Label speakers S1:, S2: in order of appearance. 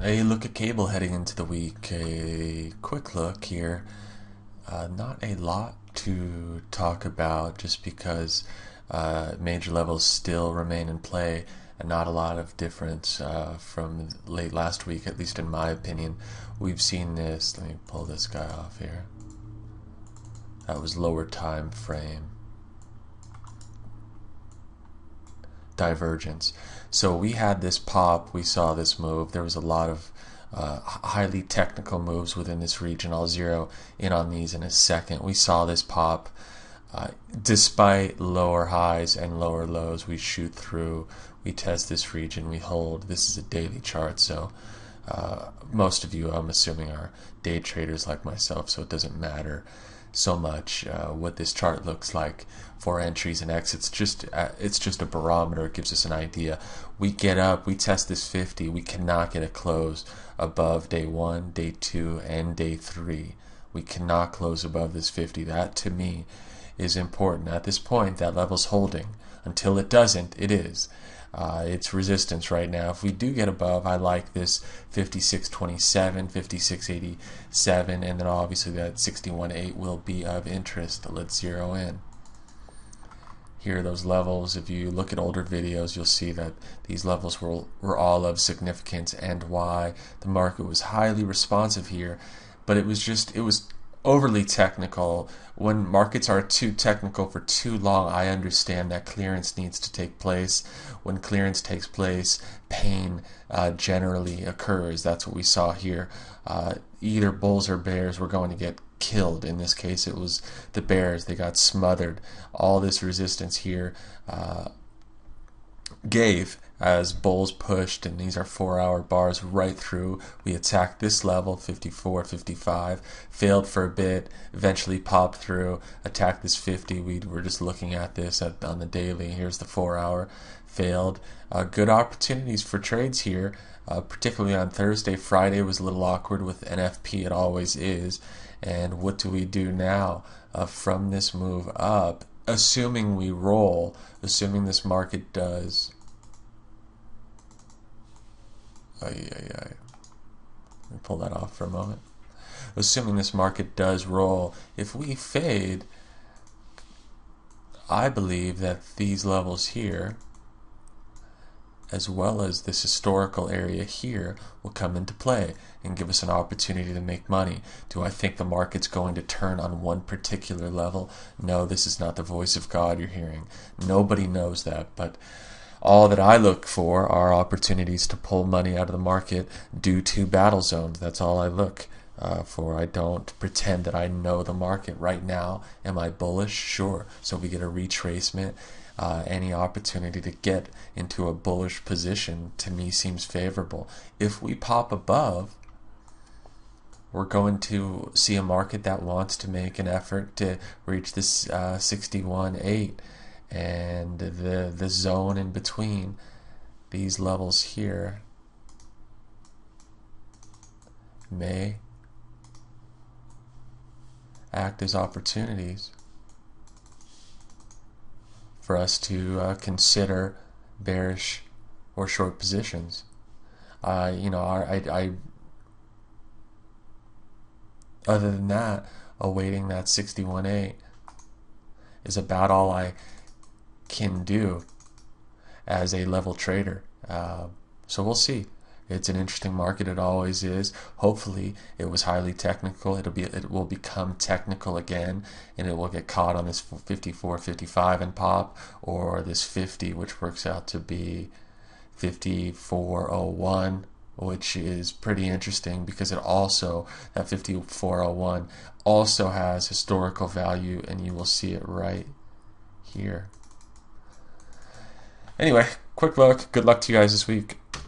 S1: A look at cable heading into the week. A quick look here. Not a lot to talk about just because major levels still remain in play and not a lot of difference from late last week, at least in my opinion. We've seen this. Let me pull this guy off here. That was lower time frame divergence. So we had this pop, we saw this move. There was a lot of highly technical moves within this region. I'll zero in on these in a second. We saw this pop. Despite lower highs and lower lows, we shoot through, we test this region, we hold. This is a daily chart, so most of you, I'm assuming, are day traders like myself, so it doesn't matter so much what this chart looks like for entries and exits. It's just a barometer. It gives us an idea. We get up, we test this 50. We cannot get a close above day 1, day 2, and day 3. We cannot close above this 50. That to me is important. At this point, that level's holding. Until it doesn't, it is. It's resistance right now. If we do get above, I like this 56.27, 56.87, and then obviously that 61.8 will be of interest. Let's zero in. Here are those levels. If you look at older videos, you'll see that these levels were all of significance and why. The market was highly responsive here, but it was overly technical. When markets are too technical for too long, I understand that clearance needs to take place. When clearance takes place, pain generally occurs. That's what we saw here. Either bulls or bears were going to get killed. In this case, it was the bears. They got smothered. All this resistance here gave as bulls pushed, and these are 4-hour bars right through. We attacked this level, 54, 55, failed for a bit, eventually popped through, attacked this 50. We were just looking at this on the daily. Here's the 4-hour, failed. Good opportunities for trades here, particularly on Thursday. Friday was a little awkward with NFP, it always is. And what do we do now from this move up? Assuming we roll, assuming this market does. Let me pull that off for a moment. Assuming this market does roll, if we fade, I believe that these levels here, as well as this historical area here, will come into play and give us an opportunity to make money. Do I think the market's going to turn on one particular level? No, this is not the voice of God you're hearing. Nobody knows that, but all that I look for are opportunities to pull money out of the market due to battle zones. That's all I look for. I don't pretend that I know the market right now. Am I bullish? Sure. So we get a retracement. Any opportunity to get into a bullish position to me seems favorable. If we pop above, we're going to see a market that wants to make an effort to reach this 61.8, and the zone in between these levels here may act as opportunities for us to consider bearish or short positions. Other than that, awaiting that 61.8 is about all I can do as a level trader. So we'll see. It's an interesting market. It always is. Hopefully, it was highly technical. It will become technical again, and it will get caught on this 54, 55 and pop, or this 50, which works out to be 54.01, which is pretty interesting because that 54.01 also has historical value, and you will see it right here. Anyway, quick look. Good luck to you guys this week.